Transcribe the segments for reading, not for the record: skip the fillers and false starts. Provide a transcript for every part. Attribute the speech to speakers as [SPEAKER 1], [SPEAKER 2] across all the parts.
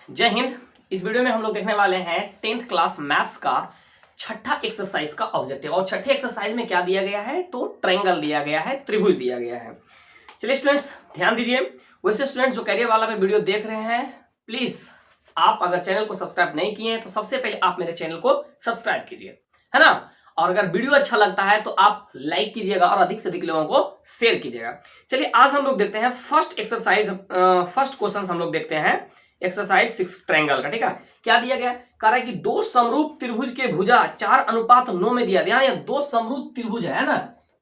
[SPEAKER 1] जय हिंद। इस वीडियो में हम लोग देखने वाले हैं 10th क्लास मैथ्स का छठा एक्सरसाइज का ऑब्जेक्टिव। और छठे एक्सरसाइज में क्या दिया गया है, तो ट्रायंगल दिया गया है, त्रिभुज दिया गया है। चलिए स्टूडेंट्स ध्यान दीजिए। वैसे स्टूडेंट्स जो करियर वाला पे वीडियो देख रहे हैं, प्लीज आप अगर चैनल को सब्सक्राइब नहीं किए हैं तो सबसे पहले आप मेरे चैनल को सब्सक्राइब कीजिए, है ना। और अगर वीडियो अच्छा लगता है तो आप लाइक कीजिएगा और अधिक से अधिक लोगों को शेयर कीजिएगा। चलिए आज हम लोग देखते हैं फर्स्ट एक्सरसाइज, फर्स्ट क्वेश्चन हम लोग देखते हैं एक्सरसाइज 6 ट्रायंगल का। ठीक है, क्या दिया गया, कह रहा है कि दो समरूप त्रिभुज के भुजा 4:9 में दिया। ध्यान, दो समरूप त्रिभुज है ना।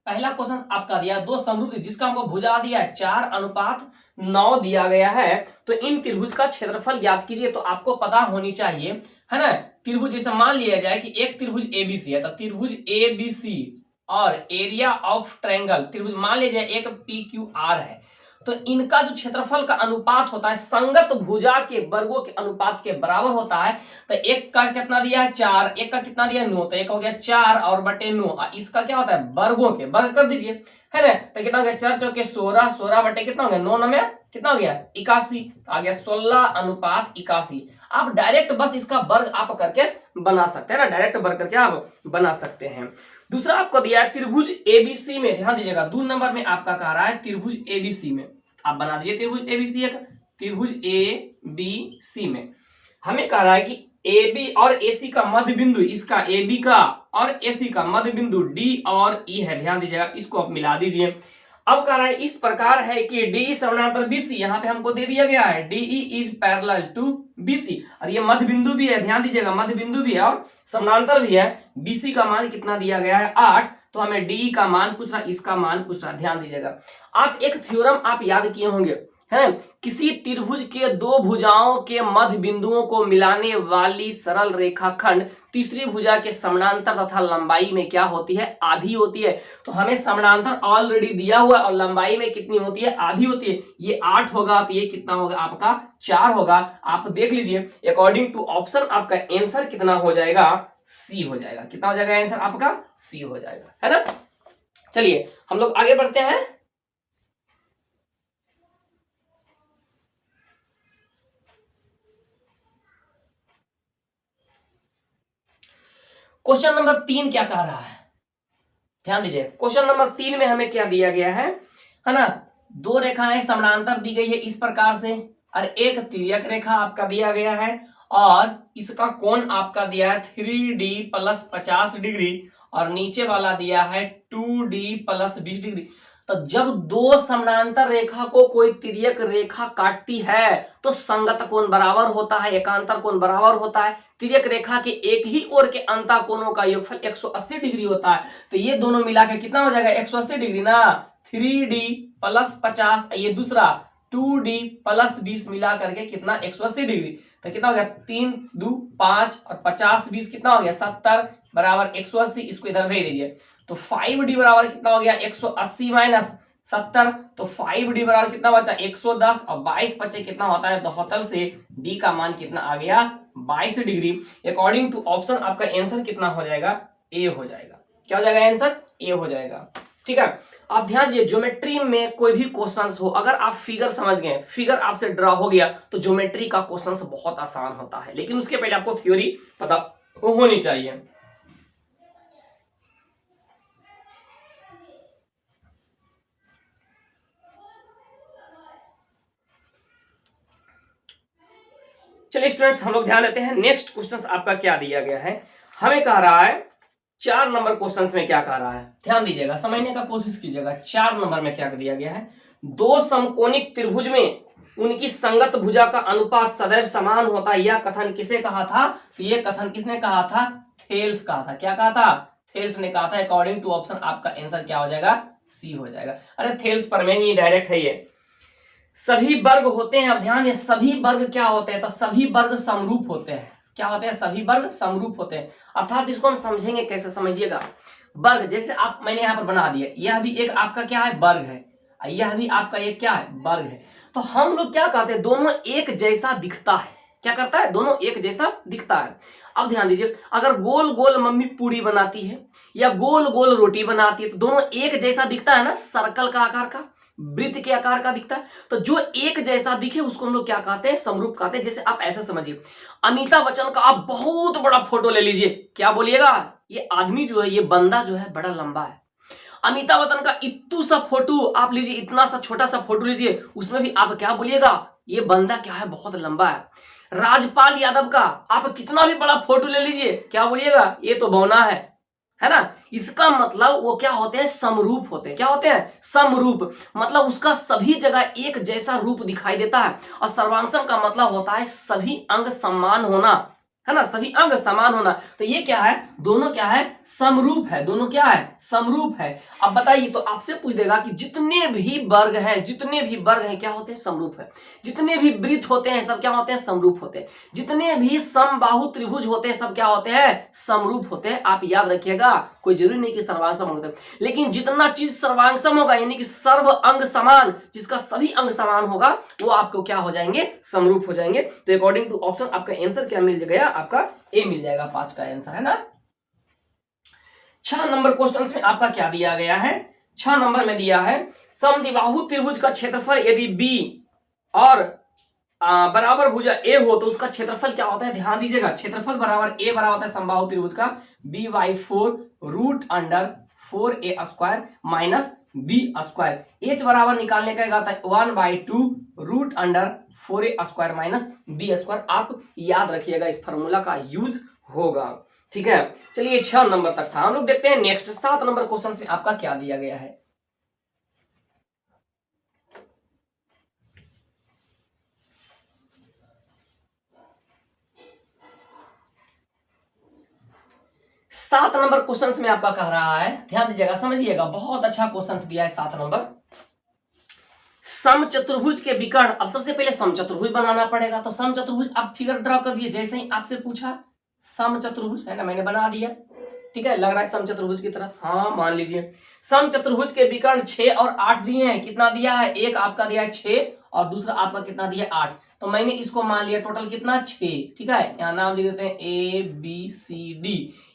[SPEAKER 1] पहला क्वेश्चन आपका दिया दो समरूप जिसका हमको भुजा दिया है 4:9 दिया गया है। तो इन त्रिभुज का क्षेत्रफल ज्ञात कीजिए। तो आपको पता होनी चाहिए, है ना। त्रिभुज जैसे मान लिया जाए कि एक त्रिभुज एबीसी है, तो त्रिभुज एबीसी और एरिया ऑफ ट्रायंगल त्रिभुज मान लिया जाए एक पीक्यूआर है। तो इनका जो क्षेत्रफल का अनुपात होता है संगत भुजा के वर्गों के अनुपात के बराबर होता है। तो एक का कितना दिया है 4, एक का कितना दिया है 9, तो एक हो गया 4 और बटे 9। इसका क्या होता है वर्गों के वर्ग कर दीजिए, है ना। तो कितना हो गया 4 चौके 16, 16 बटे कितना हो गया 9 में कितना हो गया 81, आ गया 16:81। आप डायरेक्ट बस इसका वर्ग आप करके बना सकते हैं ना, डायरेक्ट वर्ग करके आप बना सकते हैं। दूसरा आपको दिया है त्रिभुज एबीसी में, ध्यान दीजिएगा 2 नंबर में आपका कह रहा है त्रिभुज एबीसी में। आप बना दीजिए त्रिभुज एबीसी, एक त्रिभुज एबीसी में हमें कह रहा है कि AB और AC का मध्य बिंदु, इसका AB का और AC का मध्य बिंदु D और E है। ध्यान दीजिएगा, इसको आप मिला दीजिए। अब कह रहा है इस प्रकार है कि DE समानांतर BC, यहाँ पे हमको दे दिया गया है DE is parallel to BC, और ये मध्य बिंदु भी है। ध्यान दीजिएगा मध्य बिंदु भी है और समानांतर भी है। BC का मान कितना दिया गया है 8, तो हमें DE का मान पूछ रहा, इसका मान पूछ रहा। ध्यान दीजिएगा, आप एक थ्योरम आप याद किए होंगे, है, किसी त्रिभुज के दो भुजाओं के मध्य बिंदुओं को मिलाने वाली सरल रेखाखंड तीसरी भुजा के समानांतर तथा लंबाई में क्या होती है, आधी होती है। तो हमें समानांतर ऑलरेडी दिया हुआ और लंबाई में कितनी होती है, आधी होती है। ये 8 होगा तो ये कितना होगा आपका 4 होगा। आप देख लीजिए अकॉर्डिंग टू ऑप्शन आपका आंसर कितना हो जाएगा, सी हो जाएगा। कितना हो जाएगा आंसर आपका, सी हो जाएगा, है ना। चलिए हम लोग आगे बढ़ते हैं। क्वेश्चन नंबर 3 क्या कह रहा है, ध्यान दीजिए। क्वेश्चन नंबर 3 में हमें क्या दिया गया है ना, दो रेखाएं समानांतर दी गई है इस प्रकार से, और एक तिर्यक रेखा आपका दिया गया है और इसका कोण आपका दिया है 3D + 50 डिग्री और नीचे वाला दिया है 2D + 20 डिग्री। तो जब दो समानांतर रेखा को कोई तिर्यक रेखा काटती है तो संगत कोण बराबर होता है, एकांतर कोण बराबर होता है। तिर्यक रेखा के एक ही ओर के अंतः कोणों का योगफल 180 डिग्री होता है। तो ये दोनों मिला के कितना हो जाएगा 180 डिग्री ना, 3D + 50, ये दूसरा 2D + 20 मिला करके कितना 180 डिग्री। तो कितना हो गया 3 2 5 और 50 20 कितना हो गया 70 बराबर 180। इसको इधर भेज दीजिए तो 5D बराबर कितना हो गया 180 - 70। तो 5D बराबर कितना बचा 110 और 22 बचे कितना होता है 72 से D का मान कितना आ गया 22 डिग्री। अकॉर्डिंग टू ऑप्शन आपका आंसर कितना हो जाएगा, ए हो जाएगा। क्या हो जाएगा आंसर, ए हो जाएगा। ठीक है, आप ध्यान दीजिए ज्योमेट्री में कोई भी क्वेश्चंस हो, अगर आप फिगर समझ गए, फिगर आपसे ड्रा हो गया तो ज्योमेट्री का क्वेश्चंस बहुत आसान होता है। लेकिन उसके पहले आपको थ्योरी पता होनी चाहिए। चलिए स्टूडेंट्स हम लोग ध्यान देते हैं। नेक्स्ट क्वेश्चन आपका क्या दिया गया है, हमें कह रहा है 4 नंबर क्वेश्चन में क्या कह रहा है, ध्यान दीजिएगा समझने का कोशिश कीजिएगा। 4 नंबर में क्या दिया गया है, दो समकोणिक त्रिभुज में उनकी संगत भुजा का अनुपात सदैव समान होता है। यह कथन किसे कहा था, तो यह कथन किसने कहा था, थेल्स कहा था। क्या कहा था, थेल्स ने कहा था। अकॉर्डिंग टू ऑप्शन आपका आंसर क्या हो जाएगा, सी हो जाएगा। अरे थेल्स पर में ही डायरेक्ट है ये। सभी वर्ग होते हैं, अब ध्यान ये सभी वर्ग क्या होते हैं, तो सभी वर्ग समरूप होते हैं। क्या होते हैं, सभी वर्ग समरूप होते हैं। अर्थात इसको हम समझेंगे कैसे, समझिएगा। वर्ग जैसे आप मैंने यहाँ पर बना दिया, यह भी एक आपका क्या है वर्ग है, यह भी आपका एक क्या है वर्ग है। तो हम लोग क्या कहते हैं, दोनों एक जैसा दिखता है। क्या करता है, दोनों एक जैसा दिखता है। अब ध्यान दीजिए, अगर गोल गोल मम्मी पूरी बनाती है या गोल गोल रोटी बनाती है तो दोनों एक जैसा दिखता है ना, सर्कल का आकार का। वृत्त के आकार का दिखता है। तो जो एक जैसा दिखे उसको हम लोग क्या कहते हैं, समरूप कहते हैं। जैसे आप ऐसे समझिए, अमिताभ बच्चन का आप बहुत बड़ा फोटो ले लीजिए, क्या बोलिएगा, ये आदमी जो है, ये बंदा जो है बड़ा लंबा है। अमिताभ बच्चन का इतू सा फोटो आप लीजिए, इतना सा छोटा सा फोटो लीजिए, उसमें भी आप क्या बोलिएगा, ये बंदा क्या है, बहुत लंबा है। राजपाल यादव का आप कितना भी बड़ा फोटो ले लीजिए, क्या बोलिएगा, ये तो बौना है ना। इसका मतलब वो क्या होते हैं, समरूप होते हैं। क्या होते हैं, समरूप। मतलब उसका सभी जगह एक जैसा रूप दिखाई देता है। और सर्वांगसम का मतलब होता है सभी अंग समान होना, है ना, सभी अंग समान होना। तो ये क्या है, दोनों क्या है, समरूप है। दोनों क्या है, समरूप है। अब बताइए, तो आपसे पूछ देगा कि जितने भी वर्ग हैं, जितने भी वर्ग हैं क्या होते हैं, समरूप है। जितने भी वृत्त होते हैं सब क्या होते हैं, समरूप होते हैं। जितने भी समबाहु त्रिभुज होते हैं सब क्या होते हैं, समरूप होते हैं। आप याद रखिएगा, कोई जरूरी नहीं कि सर्वांगसम होते हैं, लेकिन जितना चीज सर्वांगसम होगा यानी कि सर्व अंग समान, जिसका सभी अंग समान होगा वो आपको क्या हो जाएंगे, समरूप हो जाएंगे। तो अकॉर्डिंग टू ऑप्शन आपका आंसर क्या मिल गया, आपका ए मिल जाएगा, 5 का आंसर है ना। 6 नंबर क्वेश्चन में आपका क्या दिया गया है, 6 नंबर में दिया है समद्विबाहु त्रिभुज का क्षेत्रफल यदि बी और बराबर भुजा ए हो तो उसका क्षेत्रफल क्या होता है। ध्यान दीजिएगा, क्षेत्रफल बराबर ए बराबर होता है समबाहु त्रिभुज का b/4 root under 4a square minus B square. H बराबर निकालने का आता है 1/2 root under 4a square minus B square. आप याद रखिएगा, इस फॉर्मूला का यूज होगा, ठीक है। चलिए 6 नंबर तक था। हम लोग देखते हैं नेक्स्ट 7 नंबर क्वेश्चन में आपका क्या दिया गया है। 7 नंबर क्वेश्चन में आपका कह रहा है, ध्यान दीजिएगा, समझिएगा, बहुत अच्छा क्वेश्चन दिया है 7 नंबर। समचतुर्भुज के विकर्ण, अब सबसे पहले समचतुर्भुज बनाना पड़ेगा। तो समचतुर्भुज आप फिगर ड्रॉ कर दिए, जैसे ही आपसे पूछा समचतुर्भुज, है ना, मैंने बना दिया, ठीक है, लग रहा है समचतुर्भुज की तरफ। हाँ, मान लीजिए समचतुर्भुज के विकर्ण 6 और 8 दिए हैं। कितना दिया है, एक आपका दिया है 6 और दूसरा आपका कितना दिया है 8। तो मैंने इसको मान लिया टोटल कितना 6, ठीक है। यहाँ नाम लिख देते हैं ABCD।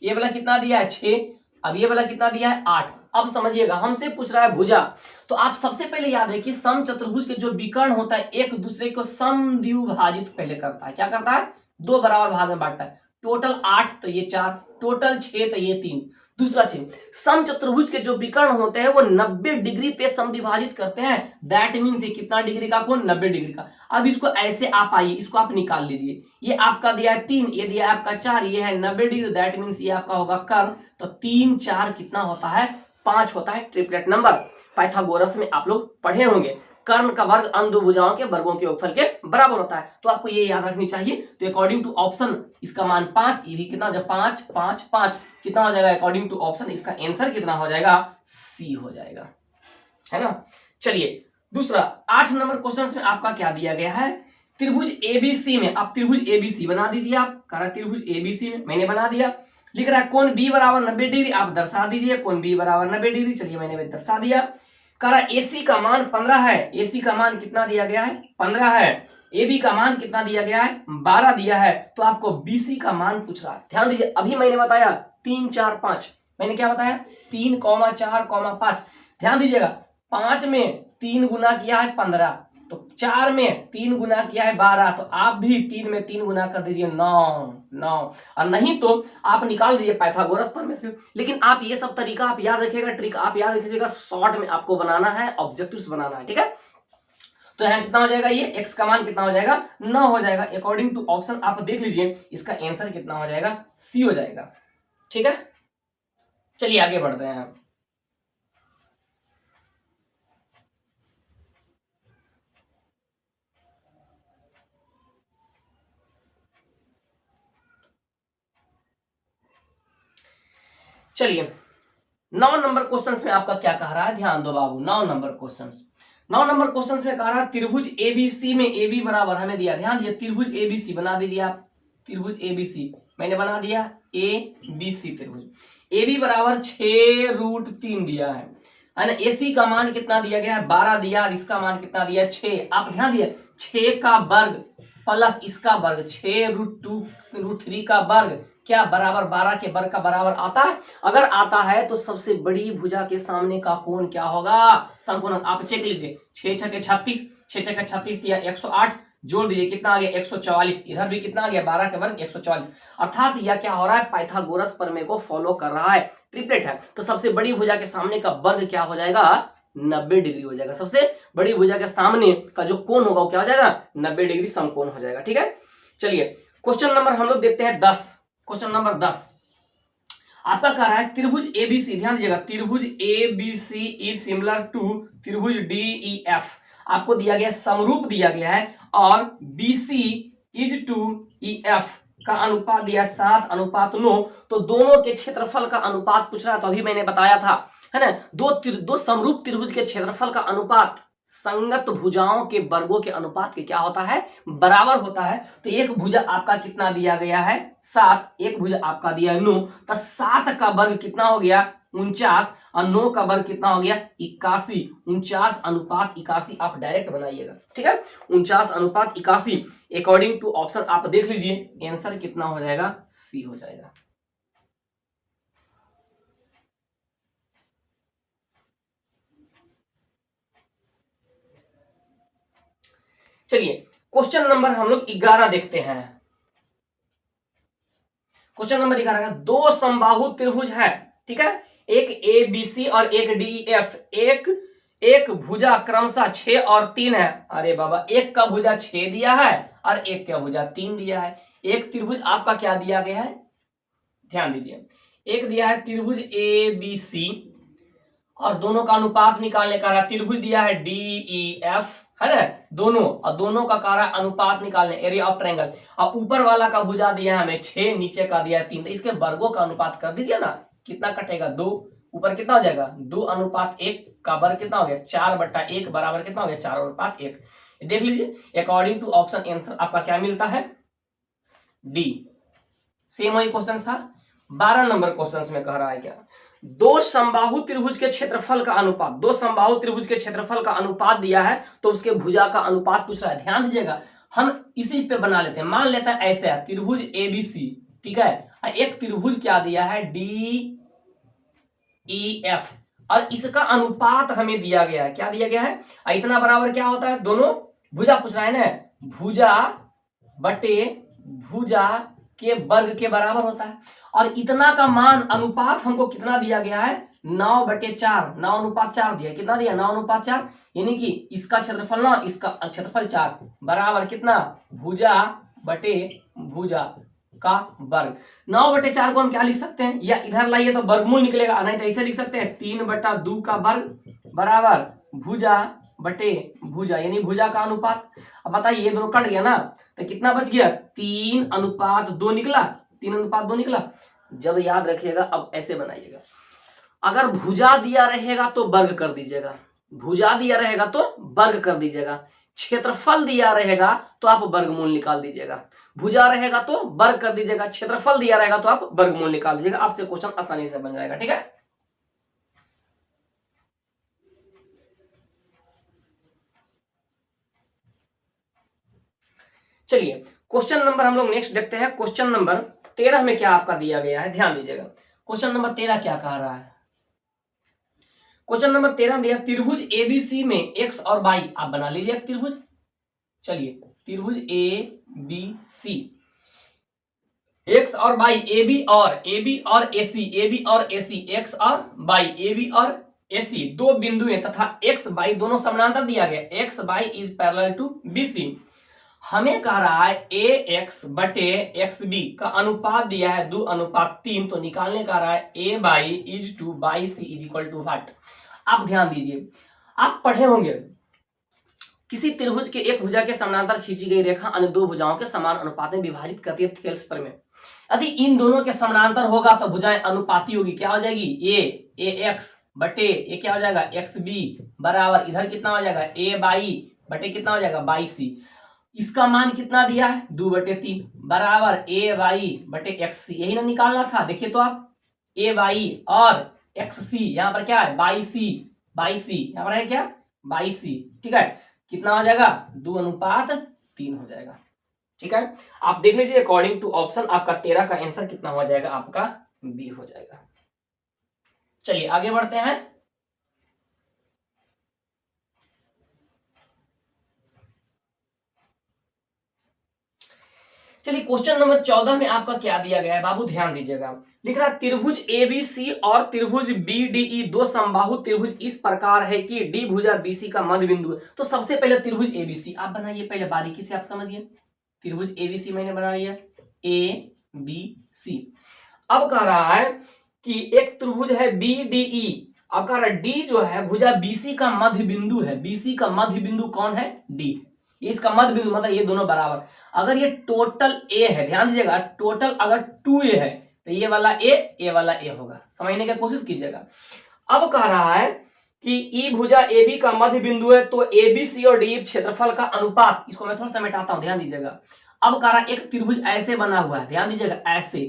[SPEAKER 1] ये वाला कितना दिया है 6, अब ये वाला कितना दिया है 8। अब समझिएगा, हमसे पूछ रहा है भुजा, तो आप सबसे पहले याद रखिए समचतुर्भुज के जो विकर्ण होता है एक दूसरे को समद्विभाजित पहले करता है। क्या करता है, 2 बराबर भाग में बांटता है। टोटल 8 तो ये 4, टोटल 6 तो ये 3। दूसरा चीज, समचतुर्भुज के जो विकर्ण होते हैं वो 90 डिग्री पे समद्विभाजित करते हैं। दैट मीन्स ये कितना डिग्री का, कौन, 90 डिग्री का। अब इसको ऐसे आप आइए, इसको आप निकाल लीजिए। ये आपका दिया है 3, ये दिया है आपका 4, ये है 90 डिग्री। दैट मीन्स ये आपका होगा कर्ण। तो 3 4 कितना होता है, 5 होता है, ट्रिपलेट नंबर। पाइथागोरस में आप लोग पढ़े होंगे, कर्ण का वर्ग अन्य दो भुजाओं के वर्गों के योगफल के बराबर होता है। तो आपको ये याद रखनी चाहिए। तो अकॉर्डिंग टू ऑप्शन इसका मान 5, ये भी कितना हो जाएगा 5 5 5 कितना हो जाएगा, अकॉर्डिंग टू ऑप्शन इसका आंसर कितना हो जाएगा, सी हो जाएगा, है ना। चलिए दूसरा 8 नंबर क्वेश्चन में आपका क्या दिया गया है, त्रिभुज एबीसी में। आप त्रिभुज एबीसी बना दीजिए। आप कह रहा त्रिभुज एबीसी में, मैंने बना दिया। लिख रहा है कोण बी बराबर 90 डिग्री, आप दर्शा दीजिए कोण बी बराबर 90 डिग्री। चलिए मैंने दर्शा दिया। कह रहा एसी का मान 15 है। एसी का मान कितना दिया गया है, 15 है। एबी का मान कितना दिया गया है, 12 दिया है। तो आपको बीसी का मान पूछ रहा है। ध्यान दीजिए, अभी मैंने बताया 3 4 5, मैंने क्या बताया 3, 4, 5। ध्यान दीजिएगा, 5 में 3 गुना किया है 15, तो 4 में 3 गुना किया है 12, तो आप भी 3 में 3 गुना कर दीजिए 9। और नहीं तो आप निकाल दीजिए पाइथागोरस पर में से। लेकिन आप ये सब तरीका आप याद रखिएगा, ट्रिक आप याद रखिएगा, शॉर्ट में आपको बनाना है, ऑब्जेक्टिव्स बनाना है, ठीक है। तो यहाँ कितना हो जाएगा, ये x का मान कितना हो जाएगा, 9 हो जाएगा। अकॉर्डिंग टू ऑप्शन आप देख लीजिए, इसका आंसर कितना हो जाएगा, सी हो जाएगा, ठीक है। चलिए आगे बढ़ते हैं। चलिए 9 नंबर क्वेश्चन में आपका क्या कह रहा है, ध्यान दो बाबू। 9 नंबर क्वेश्चन में कह रहा है त्रिभुज एबीसी में AB बराबर हमें दिया। ध्यान दिए, त्रिभुज एबीसी बना दीजिए आप। त्रिभुज एबीसी मैंने बना दिया, ABC त्रिभुज। AB बराबर 6√3 दिया है ना। AC का मान कितना दिया गया है, 12 दिया, और इसका मान कितना दिया, 6। आप ध्यान दिए 6 का वर्ग प्लस इसका वर्ग 6√2√3 का वर्ग क्या बराबर 12 के वर्ग का बराबर आता है? अगर आता है तो सबसे बड़ी भुजा के सामने का कोण क्या होगा? समकोण। आप चेक लीजिए, 6 6 के 36, 6 6 के 36 दिया 108, जोड़ दीजिए कितना आ गया 144, इधर भी कितना आ गया 12 के वर्ग 144। अर्थात यह क्या हो रहा है? पाइथागोरस प्रमेय को फॉलो कर रहा है, ट्रिपलेट है। तो सबसे बड़ी भुजा के सामने का वर्ग क्या हो जाएगा? 90 डिग्री हो जाएगा। सबसे बड़ी भुजा के सामने का जो कोण होगा वो क्या हो जाएगा? 90 डिग्री समकोण हो जाएगा। ठीक है, चलिए क्वेश्चन नंबर हम लोग देखते हैं 10। क्वेश्चन नंबर 10 आपका कह रहा है त्रिभुज एबीसी, ध्यान दीजिएगा, त्रिभुज एबीसी इज सिमिलर टू त्रिभुज डीईएफ। आपको दिया गया समरूप दिया गया है, और बीसी इज टू ईएफ का अनुपात दिया 7:9। तो दोनों के क्षेत्रफल का अनुपात पूछ रहा है। तो अभी मैंने बताया था, है ना, दो समरूप त्रिभुज के क्षेत्रफल का अनुपात संगत भुजाओं के वर्गों के अनुपात के क्या होता है? बराबर होता है। तो एक भुजा आपका कितना दिया गया है? 7, एक भुजा आपका दिया 9, तो 7 का वर्ग कितना हो गया? 49, और 9 का वर्ग कितना हो गया? 81। 49:81 आप डायरेक्ट बनाइएगा। ठीक है, 49:81 अकॉर्डिंग टू ऑप्शन आप देख लीजिए, आंसर कितना हो जाएगा? सी हो जाएगा। चलिए क्वेश्चन नंबर हम लोग 11 देखते हैं। क्वेश्चन नंबर 11 का, दो समबाहु त्रिभुज है, ठीक है, एक ए बी सी और एक डी एफ। एक भुजा क्रमशः 6 और 3 है। अरे बाबा, एक का भुजा 6 दिया है और एक का भुजा 3 दिया है। एक त्रिभुज आपका क्या दिया गया है? ध्यान दीजिए, एक दिया है त्रिभुज ए बी सी, और दोनों का अनुपात निकालने का है। त्रिभुज दिया है डी ई एफ, है ना, दोनों, और दोनों का कार्य अनुपात निकालने, एरिया ऑफ ट्रायंगल। और ऊपर वाला का भुजा दिया है हमें 6, नीचे का दिया है 3। तो इसके वर्गों का अनुपात कर दीजिए ना, कितना कटेगा? 2। ऊपर कितना हो जाएगा? 2:1 का वर्ग कितना हो गया? 4/1 बराबर कितना हो गया? 4/1। देख लीजिए, अकॉर्डिंग टू ऑप्शन आंसर आपका क्या मिलता है? डी। सेम वही क्वेश्चन था। 12 नंबर क्वेश्चन में कह रहा है क्या? दो समबाहु त्रिभुज के क्षेत्रफल का अनुपात, दो समबाहु त्रिभुज के क्षेत्रफल का अनुपात दिया है, तो उसके भुजा का अनुपात पूछ रहा है। ध्यान दीजिएगा, हम इसी पे बना लेते हैं। मान लेते हैं ऐसे है त्रिभुज एबीसी, ठीक है, एक त्रिभुज क्या दिया है? डी ई एफ, और इसका अनुपात हमें दिया गया है। क्या दिया गया है? इतना बराबर क्या होता है? दोनों भुजा पूछ रहा है ना, भुजा बटे भुजा के वर्ग के बराबर होता है। और इतना का मान, अनुपात हमको कितना दिया गया है? 9/4, 9:4 दिया। कितना दिया? 9:4, यानी कि इसका क्षेत्रफल 9, इसका क्षेत्रफल 4 बराबर कितना? भुजा बटे भुजा का वर्ग। 9/4 को हम क्या लिख सकते हैं? या इधर लाइए तो वर्गमूल निकलेगा, नहीं तो ऐसे लिख सकते हैं 3/2 का वर्ग बराबर भुजा बटे भुजा, यानी भुजा का अनुपात। अब बताइए, ये दोनों कट गया ना, तो कितना बच गया? 3:2 निकला, 3:2 निकला। जब याद रखिएगा, अब ऐसे बनाइएगा, अगर भुजा दिया रहेगा तो वर्ग कर दीजिएगा, भुजा दिया रहेगा तो वर्ग कर दीजिएगा, क्षेत्रफल दिया रहेगा तो आप वर्गमूल निकाल दीजिएगा। भुजा रहेगा तो वर्ग कर दीजिएगा, क्षेत्रफल दिया रहेगा तो आप वर्गमूल निकाल दीजिएगा। आपसे क्वेश्चन आसानी से बन जाएगा। ठीक है, चलिए क्वेश्चन नंबर हम लोग नेक्स्ट देखते हैं। क्वेश्चन नंबर 13 में क्या आपका दिया गया है? ध्यान दीजिएगा, क्वेश्चन नंबर 13 क्या कह रहा है? क्वेश्चन नंबर 13 दिया, त्रिभुज एबीसी में एक्स और वाई, आप बना लीजिए एक त्रिभुज। चलिए, त्रिभुज ए बी सी, एक्स और वाई, ए बी और ए सी, ए बी और ए सी, एक्स और वाई, ए बी और ए सी, दो बिंदुएं तथा एक्स वाई दोनों समानांतर दिया गया। X Y is parallel to B C. हमें कह रहा है ए एक्स बटे एक्स बी का अनुपात दिया है 2:3, तो निकालने का रहा है A by is to by C is equal to what? आप ध्यान दीजिए, आप पढ़े होंगे, किसी त्रिभुज के एक भुजा के समानांतर खींची गई रेखा अन्य दो भुजाओं के समान अनुपात में विभाजित करती है थेल्स प्रमेय। यदि इन दोनों के समानांतर होगा तो भुजाएं अनुपाती होगी। क्या हो जाएगी? ए एक्स बटे ए क्या हो जाएगा? एक्स बी बराबर, इधर कितना हो जाएगा? ए बाई बटे कितना हो जाएगा? बाई सी। इसका मान कितना दिया है? 2/3 बराबर ए वाई बटे एक्स सी। यही ना निकालना था। देखिए तो आप, ए वाई और एक्स सी, यहाँ पर क्या है? बाई सी, बाई सी, यहाँ पर है क्या? बाई सी। ठीक है, कितना हो जाएगा? 2:3 हो जाएगा। ठीक है, आप देख लीजिए अकॉर्डिंग टू ऑप्शन आपका 13 का आंसर कितना हो जाएगा, आपका बी हो जाएगा। चलिए आगे बढ़ते हैं। चलिए क्वेश्चन नंबर 14 में आपका क्या दिया गया है बाबू, ध्यान दीजिएगा। लिख रहा है त्रिभुज एबीसी और त्रिभुज बीडीई दो समबाहु त्रिभुज इस प्रकार है कि डी भुजा बीसी का मध्य बिंदु है। तो सबसे पहले त्रिभुज एबीसी आप बनाइए, पहले बारीकी से आप समझिए। त्रिभुज एबीसी मैंने बना लिया, ए बी सी। अब कह रहा है कि एक त्रिभुज है बीडीई, अब कह रहा है डी जो है भुजा बीसी का मध्य बिंदु है। बीसी का मध्य बिंदु कौन है, डी। इसका मध्य बिंदु मतलब ये दोनों बराबर। अगर ये टोटल ए है, ध्यान दीजिएगा, टोटल अगर 2a है तो ये वाला ए वाला ए होगा, समझने की कोशिश कीजिएगा। अब कह रहा है कि ई भुजा ए बी का मध्य बिंदु है, तो ए बी सी और डी क्षेत्रफल का अनुपात, इसको मैं थोड़ा सा मिटाता हूं, ध्यान दीजिएगा। अब कह रहा है एक त्रिभुज ऐसे बना हुआ है, ध्यान दीजिएगा, ऐसे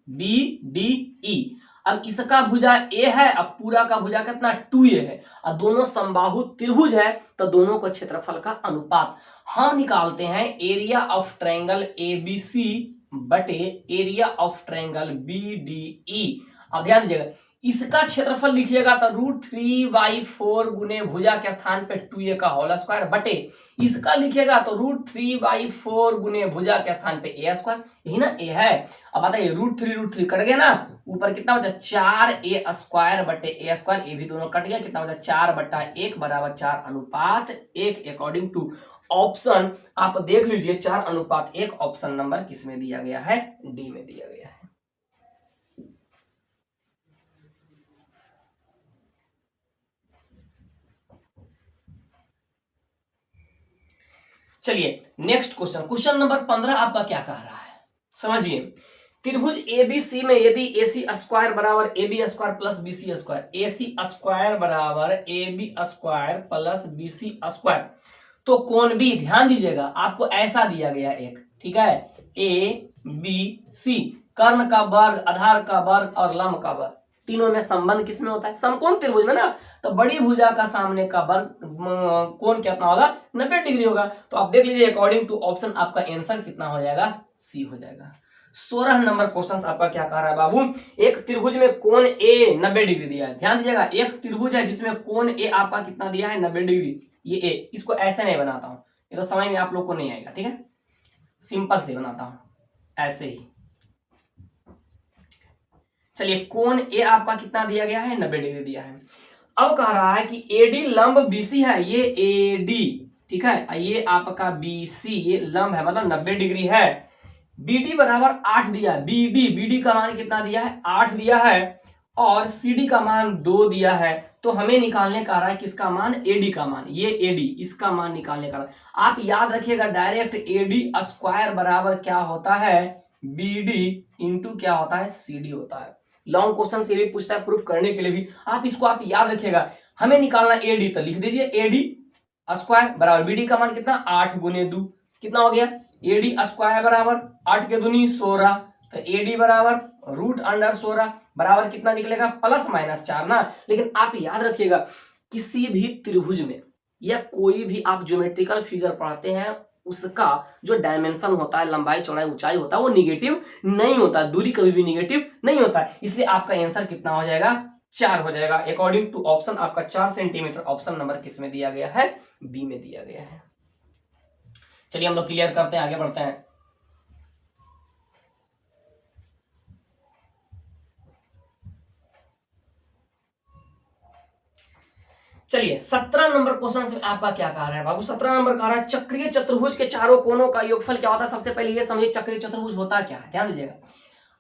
[SPEAKER 1] बी डी ई। अब इसका भुजा ए है, अब पूरा का भुजा कितना 2a है, और दोनों समबाहु त्रिभुज है, तो दोनों का क्षेत्रफल का अनुपात हम निकालते हैं एरिया ऑफ ट्रायंगल एबीसी बटे एरिया ऑफ ट्रायंगल बीडीई। अब ध्यान दीजिएगा, इसका क्षेत्रफल लिखिएगा तो √3/4 गुने भुजा के स्थान पे 2a का होल स्क्वायर बटे इसका लिखिएगा तो √3/4 गुने भुजा के स्थान पे a स्क्वायर, यही ना a है। अब बताइए √3 कट गया ना, ऊपर कितना बचा 4a स्क्वायर बटे a स्क्वायर, ये भी दोनों कट गया, कितना बचा 4/1 बराबर 4 अनुपात 1 अकॉर्डिंग टू ऑप्शन। आप देख लीजिए 4:1 ऑप्शन नंबर किस में दिया गया है, डी में दिया गया है। चलिए नेक्स्ट क्वेश्चन, क्वेश्चन नंबर 15 आपका क्या कह रहा है, समझिए। त्रिभुज एबीसी में यदि AC स्क्वायर बराबर AB square plus BC square, AC square बराबर AB square plus BC square, तो कोण भी, ध्यान दीजिएगा, आपको ऐसा दिया गया एक, ठीक है, ABC, कर्ण का वर्ग, आधार का वर्ग और लंब का वर्ग, तीनों में संबंध किसमें होता है, समकोण त्रिभुज में ना। तो बड़ी भुजा का सामने का वर्ग कोण कितना होगा, 90 डिग्री होगा। तो आप देख लीजिए अकॉर्डिंग टू ऑप्शन आपका आंसर कितना हो जाएगा, सी हो जाएगा। 16 नंबर क्वेश्चन आपका क्या कह रहा है बाबू, एक त्रिभुज में कोण ए 90 डिग्री दिया है, ध्यान दीजिएगा, एक त्रिभुज है जिसमें कोण ए आपका कितना दिया है, 90 डिग्री। ये ए, इसको ऐसे नहीं बनाता हूं, ये तो समझ में आप लोग को नहीं आएगा, ठीक है, सिंपल से बनाता हूं ऐसे ही। चलिए कोण ए आपका कितना दिया गया है, 90 डिग्री दिया है। अब कह रहा है कि एडी लंब बीसी है, ये एडी, ठीक है, ये आपका बीसी, ये लंब है मतलब 90 डिग्री है। बीडी बराबर 8 दिया है, बीडी का मान कितना दिया है, 8 दिया है, और सीडी का मान 2 दिया है। तो हमें निकालने का रहा है किसका मान, एडी का मान, ये एडी, इसका मान निकालने का रहा है। आप याद रखिएगा डायरेक्ट एडी स्क्वायर बराबर क्या होता है, बीडी इंटू क्या होता है, सीडी होता है। लॉन्ग क्वेश्चन से भी पूछता है, प्रूफ करने के लिए भी आप इसको आप याद रखिएगा। हमें निकालना एडी, तो लिख दीजिए एडी स्क्वायर बराबर बीडी का मान कितना 8 गुने 2 कितना हो गया, एडी स्क्वायर बराबर 8 के दूनी 16, तो एडी बराबर √16 बराबर कितना निकलेगा, ±4 ना। लेकिन आप याद रखिएगा किसी भी त्रिभुज में या कोई भी आप ज्योमेट्रिकल फिगर पढ़ते हैं, उसका जो डायमेंशन होता है, लंबाई चौड़ाई ऊंचाई होता है, वो निगेटिव नहीं होता, दूरी कभी भी निगेटिव नहीं होता। इसलिए आपका आंसर कितना हो जाएगा, 4 हो जाएगा अकॉर्डिंग टू ऑप्शन। आपका 4 सेंटीमीटर ऑप्शन नंबर किस में दिया गया है, बी में दिया गया है। चलिए हम लोग क्लियर करते हैं, आगे बढ़ते हैं। चलिए 17 नंबर क्वेश्चन में आपका क्या कह रहा है बाबू, 17 नंबर कह रहा है चक्रीय चतुर्भुज के चारों कोनों का योगफल क्या होता है। सबसे पहले ये समझिए चक्रीय चतुर्भुज होता क्या है, ध्यान दीजिएगा।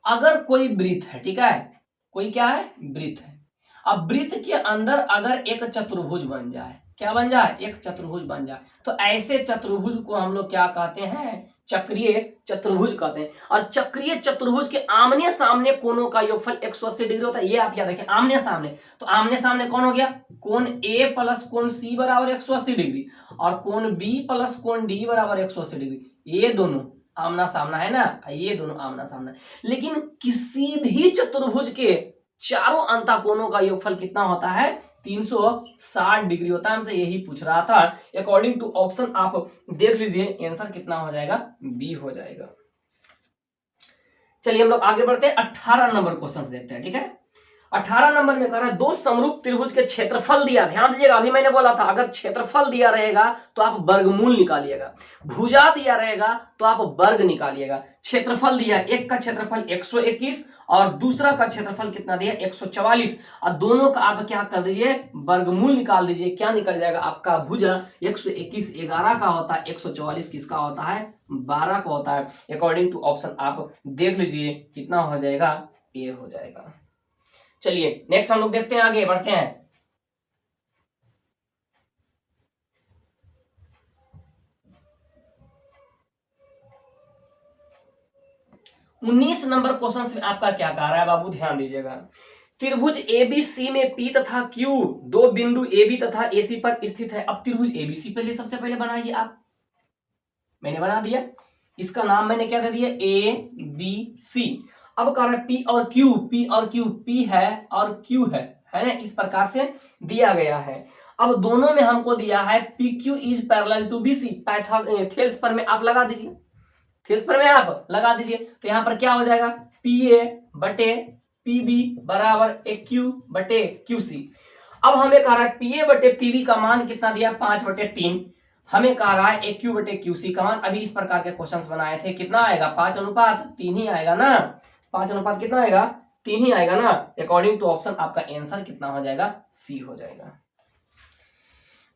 [SPEAKER 1] अगर कोई वृत्त है, ठीक है, कोई क्या है, वृत्त है, अब वृत्त के अंदर अगर एक चतुर्भुज बन जाए, क्या बन जाए, एक चतुर्भुज बन जाए, तो ऐसे चतुर्भुज को हम लोग क्या कहते हैं, चक्रीय चतुर्भुज कहते हैं। और चक्रीय चतुर्भुज के आमने सामने कोनों का योगफल 180 डिग्री होता है। ये आप याद रखें, आमने सामने, तो आमने सामने कौन हो गया, कोण ए प्लस कोण सी बराबर 180 डिग्री, और कोण बी प्लस कोण डी बराबर 180 डिग्री। ये दोनों आमना सामना है ना, ये दोनों आमना सामना। लेकिन किसी भी चतुर्भुज के चारों अंतः कोनों का योगफल कितना होता है, 360 डिग्री होता है। हमसे यही पूछ रहा था। अकॉर्डिंग टू ऑप्शन आप देख लीजिए, आंसर कितना हो जाएगा, बी हो जाएगा। चलिए हम लोग आगे बढ़ते हैं, 18 नंबर क्वेश्चन देखते हैं। ठीक है, 18 नंबर में कह रहा है दो समरूप त्रिभुज के क्षेत्रफल दिया। ध्यान दीजिएगा, अभी मैंने बोला था अगर क्षेत्रफल दिया रहेगा तो आप वर्गमूल निकालिएगा, भुजा दिया रहेगा तो आप वर्ग निकालिएगा। क्षेत्रफल दिया, एक का क्षेत्रफल 121 और दूसरा का क्षेत्रफल कितना दिया, 144, और दोनों का आप क्या कर दीजिए, वर्गमूल निकाल दीजिए। क्या निकल जाएगा आपका, भुजा 121 11 का होता है, 144 किसका होता है, 12 का होता है। अकॉर्डिंग टू ऑप्शन आप देख लीजिए कितना हो जाएगा, ए हो जाएगा। चलिए नेक्स्ट हम लोग देखते हैं, आगे बढ़ते हैं। उन्नीस नंबर क्वेश्चन में आपका क्या कह रहा है बाबू, ध्यान दीजिएगा। त्रिभुज एबीसी में पी तथा क्यू दो बिंदु एबी तथा एसी पर स्थित है। अब त्रिभुज एबीसी पहले सबसे पहले बनाइए आप, मैंने बना दिया, इसका नाम मैंने क्या दे दिया, ए बी सी। अब कह रहा है पी और क्यू, पी और क्यू, पी है और क्यू है ना, इस प्रकार से दिया गया है। अब दोनों में हमको दिया है P Q is parallel to B C. Thales पर में आप लगा दीजिए, थेल्स पर में आप लगा दीजिए, तो यहां पर क्या हो जाएगा, पी ए बटे पी बी बराबर ए क्यू बटे क्यू सी। अब हमें कह रहा है पी ए बटे पी बी का मान कितना दिया, 5/3। हमें कह रहा है ए क्यू बटे क्यू सी का मान, अभी इस प्रकार के क्वेश्चंस बनाए थे, कितना आएगा, 5:3 ही आएगा ना, 5 कितना आएगा, 3 ही आएगा ना। अकॉर्डिंग टू ऑप्शन आपका आंसर कितना हो जाएगा, सी हो जाएगा।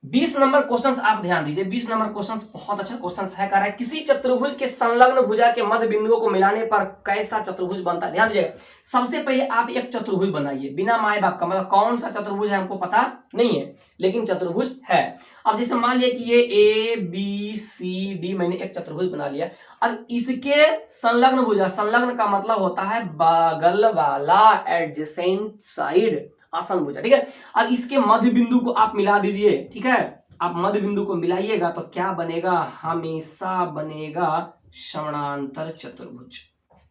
[SPEAKER 1] 20 नंबर क्वेश्चन आप ध्यान दीजिए, 20 नंबर क्वेश्चन बहुत अच्छा क्वेश्चन है। कह रहा है किसी चतुर्भुज के संलग्न भुजा के मध्य बिंदुओं को मिलाने पर कैसा चतुर्भुज बनता है। ध्यान दीजिएगा, सबसे पहले आप एक चतुर्भुज बनाइए बिना माए बाप का, मतलब कौन सा चतुर्भुज है हमको पता नहीं है, लेकिन चतुर्भुज है। अब जैसे मान लिया कि ये ए बी सी डी, मैंने एक चतुर्भुज बना लिया। अब इसके संलग्न भुजा, संलग्न का मतलब होता है बगल वाला, एडजेसेंट साइड, आसन भुजा। ठीक है, अब इसके मध्य बिंदु को आप मिला दीजिए। ठीक है, आप मध्य बिंदु को मिलाइएगा तो क्या बनेगा, हमेशा बनेगा समानांतर चतुर्भुज।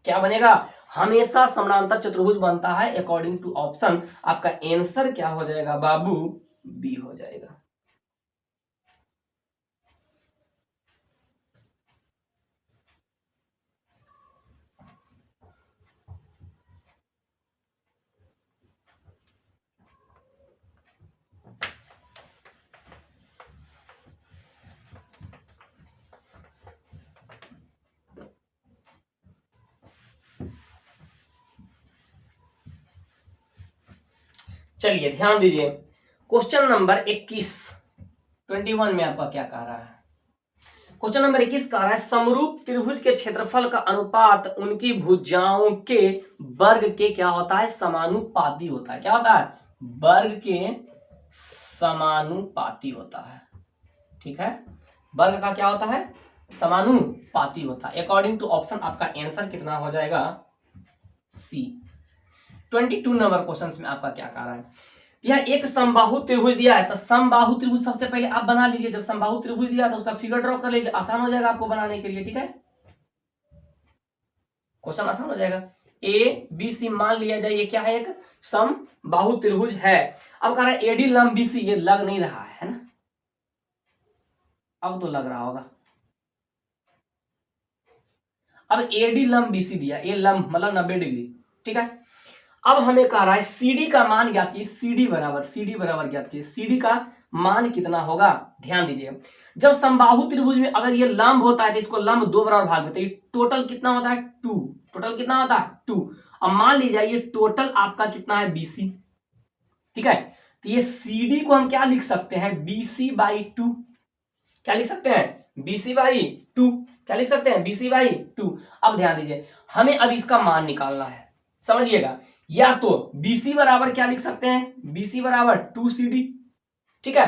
[SPEAKER 1] क्या बनेगा, हमेशा समानांतर चतुर्भुज बनता है। अकॉर्डिंग टू ऑप्शन आपका आंसर क्या हो जाएगा बाबू, बी हो जाएगा। चलिए ध्यान दीजिए, क्वेश्चन नंबर 21 में आपका क्या कह रहा है, क्वेश्चन नंबर 21 कह रहा है समरूप त्रिभुज के क्षेत्रफल का अनुपात उनकी भुजाओं के वर्ग के क्या होता है, समानुपाती होता है। क्या होता है, वर्ग के समानुपाती होता है। ठीक है, वर्ग का क्या होता है, समानुपाती होता है। अकॉर्डिंग टू ऑप्शन आपका आंसर कितना हो जाएगा, सी। 22 नंबर क्वेश्चन में आपका क्या कह रहा है, यह एक समबाहु त्रिभुज दिया है, तो समबाहु त्रिभुज सबसे पहले आप बना लीजिए। जब समबाहु त्रिभुज दिया तो उसका फिगर ड्रॉ कर लीजिए, आसान हो जाएगा आपको बनाने के लिए। ठीक है, क्वेश्चन आसान हो जाएगा। ए बी सी मान लिया जाए ये क्या है, एक समबाहु त्रिभुज है। अब कह रहा है एडी लंब बी सी, ये लग नहीं रहा है ना, अब तो लग रहा होगा। अब एडी लंब बी सी दिया, ए लंब मतलब 90 डिग्री। ठीक है, अब हमें कह रहा है सीडी का मान ज्ञात कीजिए, सीडी बराबर ज्ञात कीजिए, सीडी का मान कितना होगा। ध्यान दीजिए, जब समबाहु त्रिभुज में अगर ये लंब होता है तो इसको लंब 2 बराबर भाग में, तो ये टोटल कितना होता है 2, टोटल कितना होता है 2। अब मान लीजिए ये टोटल आपका कितना है बीसी। ठीक है, तो ये सीडी को हम क्या लिख सकते हैं, BC/2। क्या लिख सकते हैं, BC/2। क्या लिख सकते हैं, BC/2। अब ध्यान दीजिए, हमें अब इसका मान निकालना है, समझिएगा। या तो BC बराबर क्या लिख सकते हैं, BC बराबर 2CD। ठीक है,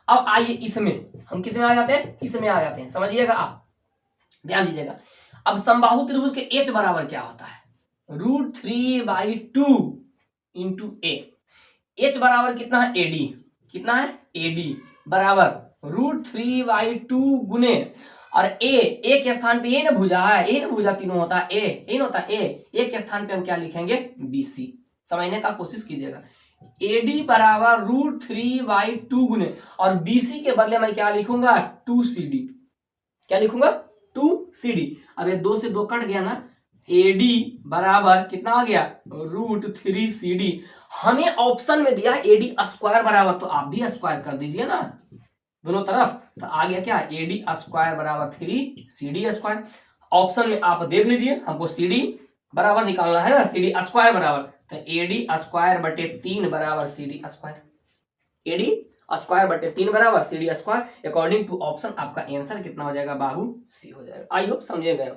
[SPEAKER 1] अब आइए इसमें हम किस में आ जाते हैं, इसमें आ जाते हैं, समझिएगा आप, ध्यान दीजिएगा। अब समबाहु त्रिभुज के H बराबर क्या होता है, √3/2 इंटू A। H बराबर कितना है, AD, कितना है AD बराबर √3/2 गुने, और ए के स्थान पे ये ना भुजा है, ये ना भुजा तीनों होता है, ए होता है, ए के स्थान पे हम क्या लिखेंगे, BC। समझने का कोशिश कीजिएगा, AD बराबर √3/2 गुने, और BC के बदले मैं क्या लिखूंगा 2CD, क्या लिखूंगा 2CD। अब ये 2 से 2 कट गया ना, AD बराबर कितना आ गया √3CD। हमें ऑप्शन में दिया AD स्क्वायर बराबर, तो आप भी स्क्वायर कर दीजिए ना दोनों तरफ, तो आ गया क्या AD स्क्वायर बराबर 3CD स्क्वायर। ऑप्शन में आप देख लीजिए, हमको CD बराबर निकालना है ना, CD स्क्वायर बराबर, तो AD स्क्वायर बटे 3 बराबर CD स्क्वायर, AD स्क्वायर बटे 3 बराबर CD square. According to option आपका आंसर कितना हो जाएगा बाबू, सी हो जाएगा। आई होप समझे गए।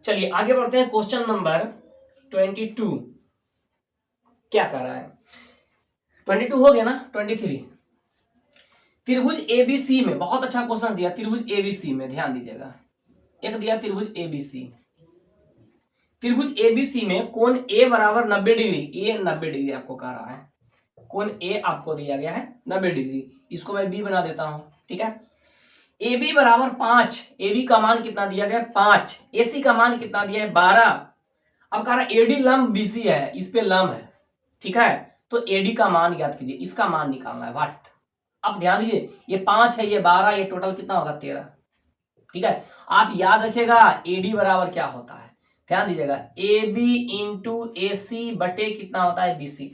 [SPEAKER 1] चलिए आगे बढ़ते हैं, क्वेश्चन नंबर 22 क्या कर रहा है, 22 हो गया ना, 23 त्रिभुज ABC में, बहुत अच्छा क्वेश्चन दिया, त्रिभुज ABC में ध्यान दीजिएगा, एक दिया त्रिभुज ABC, त्रिभुज ABC में कोण A बराबर 90 डिग्री, A 90 डिग्री आपको कह रहा है, कोण A आपको दिया गया है 90 डिग्री, इसको मैं B बना देता हूं, ठीक है। AB बराबर 5, AB का मान कितना दिया गया 5, AC का मान कितना दिया है 12। अब कह रहा है AD लंब BC है, इस पे लंब है, ठीक है, तो AD का मान ज्ञात कीजिए, इसका मान निकालना है वाट। अब ध्यान दीजिए, ये 5 है, ये 12, ये टोटल कितना होगा 13, ठीक है। आप याद रखिएगा AD बराबर क्या होता है, ध्यान दीजिएगा AB इंटू AC बटे कितना होता है BC,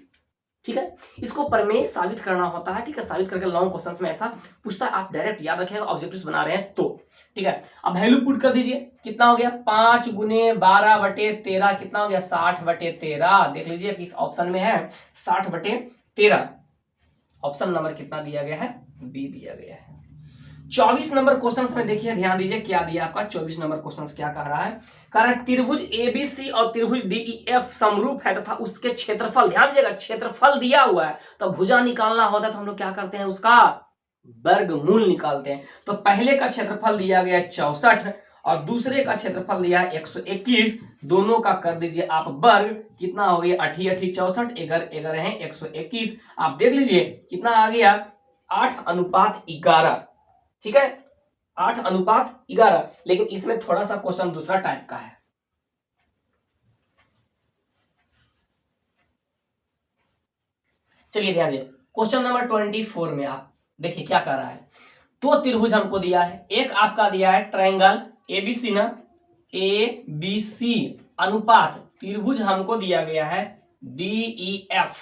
[SPEAKER 1] ठीक है। इसको प्रमेय साबित करना होता है, ठीक है, साबित करके लॉन्ग क्वेश्चंस में ऐसा पूछता है, आप डायरेक्ट याद रखिएगा, ऑब्जेक्टिव्स बना रहे हैं तो, ठीक है। अब वैल्यू पुट कर दीजिए, कितना हो गया 5 गुने 12 बटे 13, कितना हो गया 60 बटे 13, देख लीजिए किस ऑप्शन में है 60 बटे 13, ऑप्शन नंबर कितना दिया गया है बी दिया गया है। 24 नंबर क्वेश्चन में देखिए, ध्यान दीजिए क्या दिया आपका, 24 नंबर क्वेश्चन क्या कह रहा है, कह रहा है त्रिभुज ABC और त्रिभुज DEF समरूप है तथा उसके क्षेत्रफल, ध्यान दीजिएगा क्षेत्रफल दिया हुआ है, तो भुजा निकालना होता है तो हम लोग क्या करते हैं उसका वर्गमूल निकालते हैं। तो पहले का क्षेत्रफल दिया गया है 64 और दूसरे का क्षेत्रफल दिया है 121, दोनों का कर दीजिए आप वर्ग, कितना हो गया 8 8 64, 11 है 121, आप देख लीजिए कितना आ गया 8:11, ठीक है 8:11। लेकिन इसमें थोड़ा सा क्वेश्चन दूसरा टाइप का है, चलिए ध्यान दिए, क्वेश्चन नंबर 24 में आप देखिए क्या कर रहा है, दो त्रिभुज हमको दिया है, एक आपका दिया है ट्रायंगल ABC ना, ABC अनुपात त्रिभुज हमको दिया गया है DEF।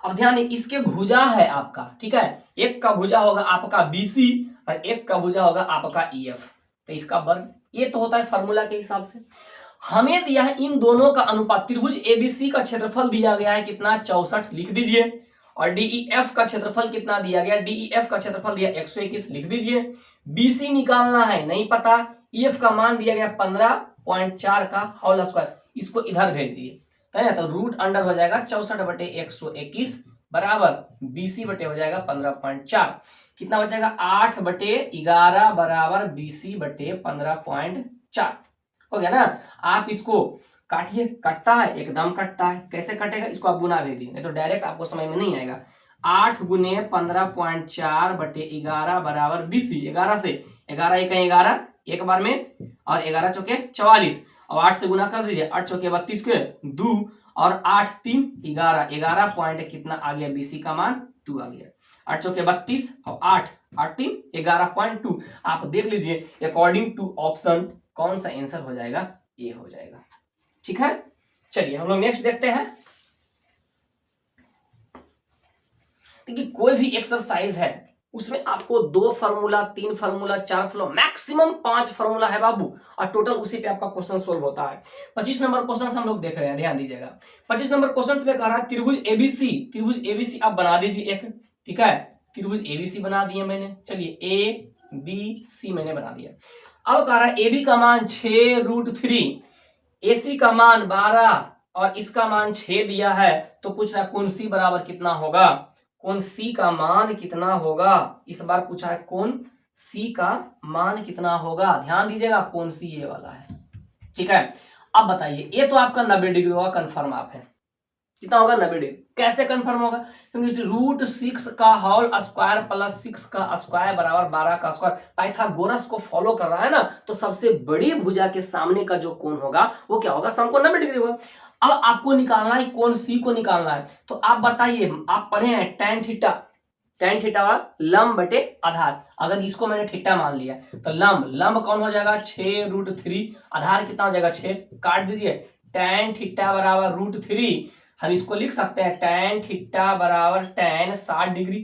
[SPEAKER 1] अब ध्यान दिए इसके भुजा है आपका, ठीक है, एक का भुजा होगा आपका BC और एक का भुजा होगा आपका EF, तो इसका वर्ग, ये तो होता है फॉर्मूला के हिसाब से। हमें दिया है इन दोनों का अनुपात, त्रिभुज ABC का क्षेत्रफल दिया गया है कितना 64, लिख दीजिए, और DEF का क्षेत्रफल कितना दिया गया, DEF का क्षेत्रफल दिया 121, लिख दीजिए। BC निकालना है नहीं पता, EF का मान दिया गया 15.4 का होल स्क्वायर, इसको इधर भेज दिए, है ना, तो रूट अंडर हो जाएगा 64 बटे 121 बराबर BC बटे हो जाएगा 15.4, कितना बचेगा 8 बटे 11 बराबर BC बटे 15.4, हो गया ना। आप इसको काटिए, कटता है एकदम कटता है, कैसे कटेगा इसको आप गुना भेज दिए, नहीं तो डायरेक्ट आपको समझ में नहीं आएगा। 8 गुने 15.4 बटे 11 बराबर BC, 11 से 11 एक 11 एक बार में, और 11 चौके 44, और 8 से गुना कर दीजिए, 8 चौके 32 के 2 और 8 3 11, 11 पॉइंट कितना आ गया BC का मान 2 आ गया, 8 चौके 32 और 8 8 3 11.2, आप देख लीजिए अकॉर्डिंग टू ऑप्शन कौन सा आंसर हो जाएगा, ये हो जाएगा, ठीक है। चलिए हम लोग नेक्स्ट देखते हैं। देखिए कोई भी एक्सरसाइज है उसमें आपको 2 formula 3 formula 4 formula maximum 5 formula है बाबू, और टोटल उसी पे आपका क्वेश्चन सोल्व होता है। 25 नंबर क्वेश्चन हम लोग देख रहे हैं, ध्यान दीजिएगा। 25 नंबर क्वेश्चन में कह रहा है त्रिभुज ABC आप बना दीजिए एक, ठीक है, त्रिभुज ABC बना दिए मैंने, चलिए ABC मैंने बना दिया। अब कह रहा है AB का मान 6√3, AC का मान 12 और इसका मान 6 दिया है, तो पूछ रहा है कोण C बराबर कितना होगा, कोण C का मान कितना होगा, इस बार पूछा है कोण C का मान कितना होगा, ध्यान दीजिएगा कोण C ये वाला है, ठीक है। अब बताइए, ये तो आपका 90 डिग्री होगा, कन्फर्म आप है, कितना होगा 90 डिग्री। कैसे कंफर्म होगा? क्योंकि रूट 6 का होल स्क्वायर प्लस 6 का स्क्वायर बराबर 12 का स्क्वायर, पाइथागोरस को फॉलो कर रहा है ना, तो सबसे बड़ी भुजा के सामने का जो कोण होगा वो क्या होगा? समकोण 90 डिग्री होगा। अब आपको निकालना है कोण सी को निकालना है, तो आप बताइए, आप पढ़े हैं tan थीटा, tan थीटा लंब बटे आधार, अगर इसको मैंने थीटा मान लिया तो लंब कौन हो जाएगा? 6√3, आधार कितना हो जाएगा? 6, काट दीजिए, tan थीटा बराबर √3, हम इसको लिख सकते हैं tan थीटा बराबर tan 60 डिग्री,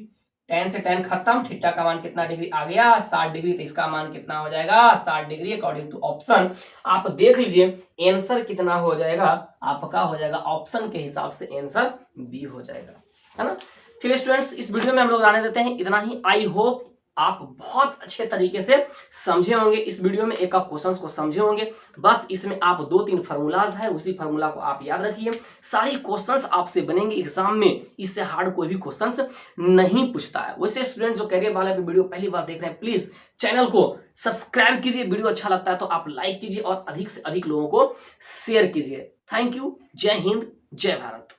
[SPEAKER 1] tan से tan खत्म, थीटा का मान कितना डिग्री आ गया? 60 डिग्री, तो इसका मान कितना हो जाएगा? 60 डिग्री अकॉर्डिंग टू ऑप्शन। आप देख लीजिए आंसर कितना हो जाएगा, आपका हो जाएगा ऑप्शन के हिसाब से आंसर बी हो जाएगा, है ना। चलिए स्टूडेंट्स, इस वीडियो में हम लोग रहने देते हैं इतना ही। आई होप आप बहुत अच्छे तरीके से समझे होंगे, इस वीडियो में एक क्वेश्चंस को समझे होंगे। बस इसमें आप 2-3 फार्मूलाज है, उसी फार्मूला को आप याद रखिए, सारी क्वेश्चंस आपसे बनेंगे एग्जाम में, इससे हार्ड कोई भी क्वेश्चंस नहीं पूछता है। वैसे स्टूडेंट जो करियर वाला भी वीडियो पहली बार देख रहे हैं, प्लीज चैनल को सब्सक्राइब कीजिए, वीडियो अच्छा लगता है तो आप लाइक कीजिए और अधिक से अधिक लोगों को शेयर कीजिए। थैंक यू, जय हिंद, जय भारत।